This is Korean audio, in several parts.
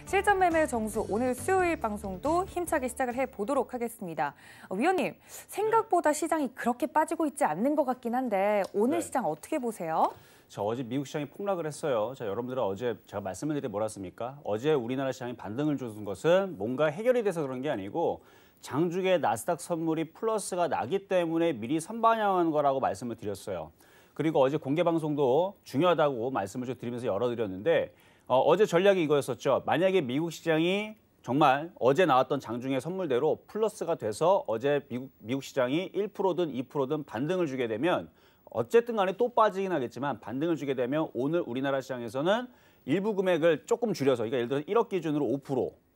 실전 매매 정수 오늘 수요일 방송도 힘차게 시작을 해보도록 하겠습니다. 위원님, 생각보다 시장이 그렇게 빠지고 있지 않는 것 같긴 한데 오늘 시장 어떻게 보세요? 자, 어제 미국 시장이 폭락을 했어요. 자, 여러분들은 어제 제가 말씀을 드릴 때 뭐랐습니까? 어제 우리나라 시장이 반등을 준 것은 뭔가 해결이 돼서 그런 게 아니고 장중에 나스닥 선물이 플러스가 나기 때문에 미리 선반영한 거라고 말씀을 드렸어요. 그리고 어제 공개 방송도 중요하다고 말씀을 좀 드리면서 열어드렸는데 어제 전략이 이거였었죠. 만약에 미국 시장이 정말 어제 나왔던 장중의 선물대로 플러스가 돼서 어제 미국 시장이 1%든 2%든 반등을 주게 되면 어쨌든 간에 또 빠지긴 하겠지만 반등을 주게 되면 오늘 우리나라 시장에서는 일부 금액을 조금 줄여서 그러니까 예를 들어서 1억 기준으로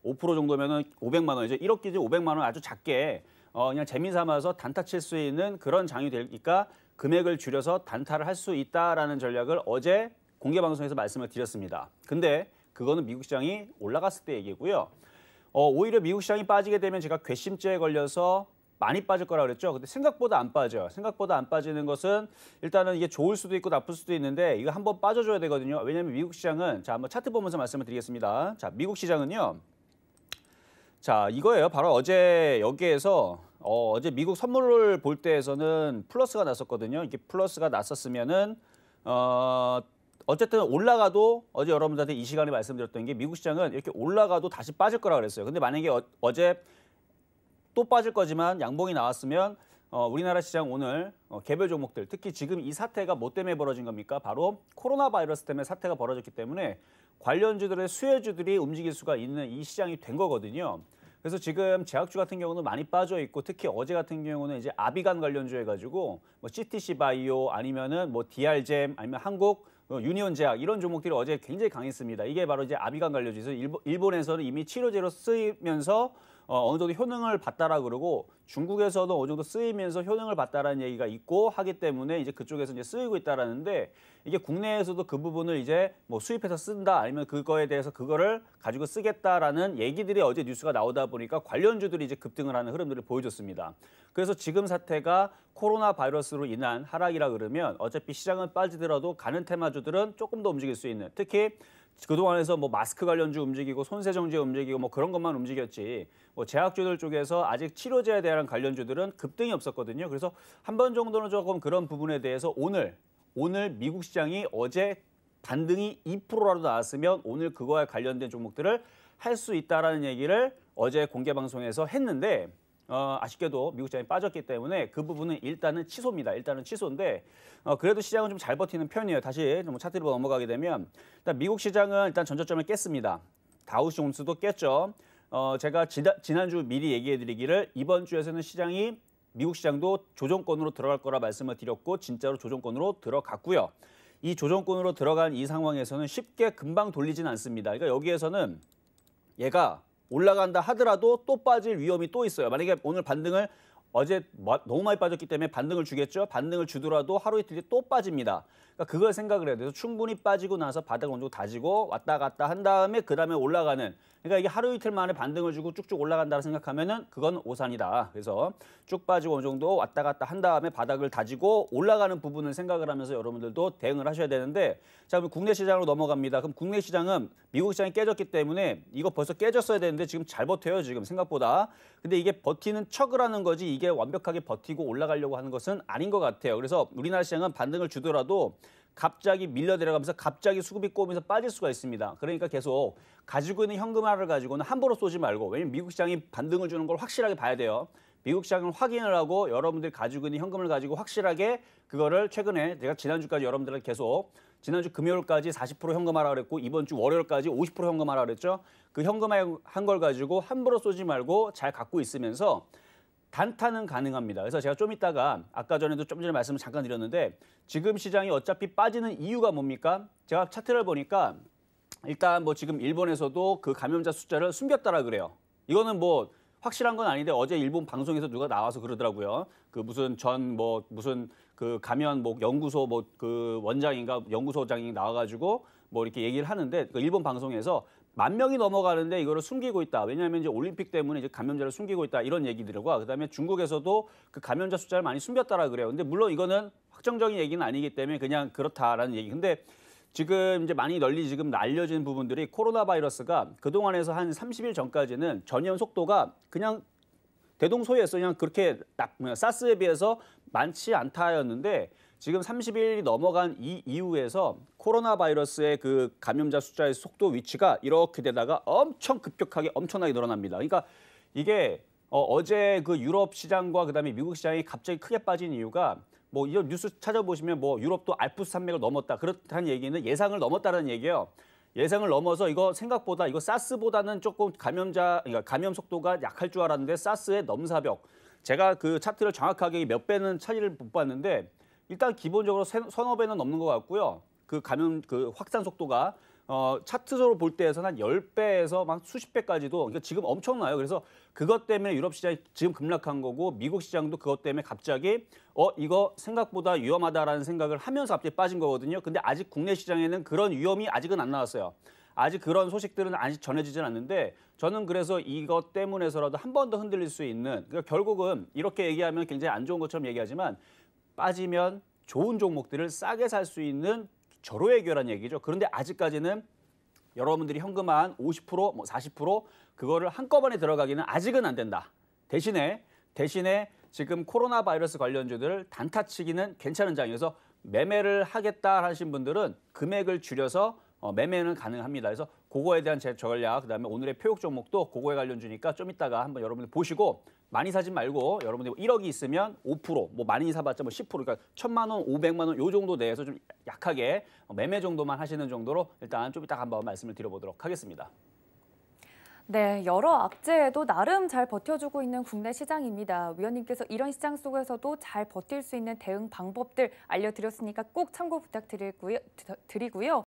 5% 정도면은 500만 원이죠. 1억 기준 500만 원 아주 작게 그냥 재미 삼아서 단타 칠 수 있는 그런 장이 되니까 금액을 줄여서 단타를 할 수 있다라는 전략을 어제 공개 방송에서 말씀을 드렸습니다. 근데 그거는 미국 시장이 올라갔을 때 얘기고요. 오히려 미국 시장이 빠지게 되면 제가 괘씸죄에 걸려서 많이 빠질 거라 그랬죠. 근데 생각보다 안 빠져요. 생각보다 안 빠지는 것은 일단은 이게 좋을 수도 있고 나쁠 수도 있는데 이거 한번 빠져줘야 되거든요. 왜냐하면 미국 시장은 자 한번 차트 보면서 말씀을 드리겠습니다. 자, 미국 시장은요. 자, 이거예요. 바로 어제 여기에서 어제 미국 선물을 볼 때에서는 플러스가 났었거든요. 이게 플러스가 났었으면은 어쨌든 올라가도 어제 여러분들한테 이 시간에 말씀드렸던 게 미국 시장은 이렇게 올라가도 다시 빠질 거라 그랬어요. 근데 만약에 어제 또 빠질 거지만 양봉이 나왔으면 우리나라 시장 오늘 개별 종목들 특히 지금 이 사태가 뭐 때문에 벌어진 겁니까? 바로 코로나 바이러스 때문에 사태가 벌어졌기 때문에 관련주들의 수혜주들이 움직일 수가 있는 이 시장이 된 거거든요. 그래서 지금 제약주 같은 경우는 많이 빠져 있고 특히 어제 같은 경우는 이제 아비간 관련주 해가지고 뭐 CTC 바이오 아니면은 뭐 DR잼 아니면 한국 유니온 제약 이런 종목들이 어제 굉장히 강했습니다. 이게 바로 이제 아비간 관련주에서 일본에서는 이미 치료제로 쓰이면서 어느 정도 효능을 봤다라 그러고 중국에서도 어느 정도 쓰이면서 효능을 봤다라는 얘기가 있고 하기 때문에 이제 그쪽에서 이제 쓰이고 있다라는데 이게 국내에서도 그 부분을 이제 뭐 수입해서 쓴다 아니면 그거에 대해서 그거를 가지고 쓰겠다라는 얘기들이 어제 뉴스가 나오다 보니까 관련주들이 이제 급등을 하는 흐름들을 보여줬습니다. 그래서 지금 사태가 코로나 바이러스로 인한 하락이라 그러면 어차피 시장은 빠지더라도 가는 테마주들은 조금 더 움직일 수 있는 특히 그동안에서 뭐 마스크 관련주 움직이고 손세정제 움직이고 뭐 그런 것만 움직였지 뭐 제약주들 쪽에서 아직 치료제에 대한 관련주들은 급등이 없었거든요. 그래서 한 번 정도는 조금 그런 부분에 대해서 오늘 미국 시장이 어제 반등이 2%라도 나왔으면 오늘 그거와 관련된 종목들을 할 수 있다라는 얘기를 어제 공개 방송에서 했는데 아쉽게도 미국 시장이 빠졌기 때문에 그 부분은 일단은 취소입니다. 일단은 취소인데 그래도 시장은 좀 잘 버티는 편이에요. 다시 좀 차트로 넘어가게 되면 일단 미국 시장은 일단 전저점을 깼습니다. 다우존스도 깼죠. 제가 지난주 미리 얘기해드리기를 이번 주에서는 시장이 미국 시장도 조정권으로 들어갈 거라 말씀을 드렸고 진짜로 조정권으로 들어갔고요. 이 조정권으로 들어간 이 상황에서는 쉽게 금방 돌리진 않습니다. 그러니까 여기에서는 얘가 올라간다 하더라도 또 빠질 위험이 또 있어요. 만약에 오늘 반등을 어제 너무 많이 빠졌기 때문에 반등을 주겠죠. 반등을 주더라도 하루 이틀 뒤에 또 빠집니다. 그러니까 그걸 생각을 해야 돼요. 충분히 빠지고 나서 바닥을 어느 정도 다지고 왔다 갔다 한 다음에 그다음에 올라가는. 그러니까 이게 하루 이틀 만에 반등을 주고 쭉쭉 올라간다고 생각하면은 그건 오산이다. 그래서 쭉 빠지고 어느 정도 왔다 갔다 한 다음에 바닥을 다지고 올라가는 부분을 생각을 하면서 여러분들도 대응을 하셔야 되는데 자, 그럼 국내 시장으로 넘어갑니다. 그럼 국내 시장은 미국 시장이 깨졌기 때문에 이거 벌써 깨졌어야 되는데 지금 잘 버텨요. 지금 생각보다. 근데 이게 버티는 척을 하는 거지 이게 완벽하게 버티고 올라가려고 하는 것은 아닌 것 같아요. 그래서 우리나라 시장은 반등을 주더라도 갑자기 밀려 내려가면서 갑자기 수급이 꼬면서 빠질 수가 있습니다. 그러니까 계속 가지고 있는 현금화를 가지고는 함부로 쏘지 말고 왜냐면 미국 시장이 반등을 주는 걸 확실하게 봐야 돼요. 미국 시장을 확인을 하고 여러분들이 가지고 있는 현금을 가지고 확실하게 그거를 최근에 제가 지난주까지 여러분들한테 계속 지난주 금요일까지 40% 현금화라 그랬고 이번 주 월요일까지 50% 현금화라 그랬죠. 그 현금화한 걸 가지고 함부로 쏘지 말고 잘 갖고 있으면서 단타는 가능합니다. 그래서 제가 좀 이따가 아까 전에도 좀 전에 말씀을 잠깐 드렸는데 지금 시장이 어차피 빠지는 이유가 뭡니까? 제가 차트를 보니까 일단 뭐 지금 일본에서도 그 감염자 숫자를 숨겼다라 그래요. 이거는 뭐 확실한 건 아닌데 어제 일본 방송에서 누가 나와서 그러더라고요. 그 무슨 무슨 그 감염 뭐 연구소 뭐 그 원장인가 연구소장이 나와가지고 뭐 이렇게 얘기를 하는데 그 일본 방송에서 10,000명이 넘어가는데 이거를 숨기고 있다. 왜냐하면 이제 올림픽 때문에 이제 감염자를 숨기고 있다. 이런 얘기들과 그다음에 중국에서도 그 감염자 숫자를 많이 숨겼다라 그래요. 근데 물론 이거는 확정적인 얘기는 아니기 때문에 그냥 그렇다라는 얘기. 근데 지금 이제 많이 널리 지금 알려진 부분들이 코로나 바이러스가 그동안에서 한 30일 전까지는 전염 속도가 그냥 대동소이했어요. 그냥 그렇게 사스에 비해서 많지 않다였는데 지금 30일이 넘어간 이 이후에서 코로나 바이러스의 그 감염자 숫자의 속도 위치가 이렇게 되다가 엄청 급격하게 엄청나게 늘어납니다. 그러니까 이게 어제 그 유럽 시장과 그다음에 미국 시장이 갑자기 크게 빠진 이유가 뭐 이런 뉴스 찾아보시면 뭐 유럽도 알프스 산맥을 넘었다. 그렇다는 얘기는 예상을 넘었다는 얘기예요. 예상을 넘어서 이거 생각보다 이거 사스보다는 조금 그러니까 감염 속도가 약할 줄 알았는데 사스의 넘사벽. 제가 그 차트를 정확하게 몇 배는 차이를 못 봤는데 일단 기본적으로 서너 배는 넘는 것 같고요. 그 감염 그 확산 속도가 차트적으로 볼 때에서는 한 10배에서 막 수십 배까지도 그러니까 지금 엄청나요. 그래서 그것 때문에 유럽 시장이 지금 급락한 거고 미국 시장도 그것 때문에 갑자기 이거 생각보다 위험하다라는 생각을 하면서 갑자기 빠진 거거든요. 근데 아직 국내 시장에는 그런 위험이 아직은 안 나왔어요. 아직 그런 소식들은 아직 전해지진 않는데 저는 그래서 이것 때문에서라도 한 번 더 흔들릴 수 있는 그러니까 결국은 이렇게 얘기하면 굉장히 안 좋은 것처럼 얘기하지만 빠지면 좋은 종목들을 싸게 살 수 있는 절호의 기회란 얘기죠. 그런데 아직까지는 여러분들이 현금 한 50%, 뭐 40% 그거를 한꺼번에 들어가기는 아직은 안 된다. 대신에 지금 코로나 바이러스 관련주들을 단타치기는 괜찮은 장이어서 매매를 하겠다 하신 분들은 금액을 줄여서 매매는 가능합니다. 그래서 그거에 대한 제 전략, 그다음에 오늘의 표육 종목도 그거에 관련주니까 좀 이따가 한번 여러분들 보시고 많이 사지 말고 여러분들 1억이 있으면 5%, 뭐 많이 사봤자 뭐 10%, 그러니까 1,000만 원, 500만 원 요 정도 내에서 좀 약하게 매매 정도만 하시는 정도로 일단 좀 이따 한번 말씀을 드려보도록 하겠습니다. 네, 여러 악재에도 나름 잘 버텨주고 있는 국내 시장입니다. 위원님께서 이런 시장 속에서도 잘 버틸 수 있는 대응 방법들 알려드렸으니까 꼭 참고 부탁드리고요.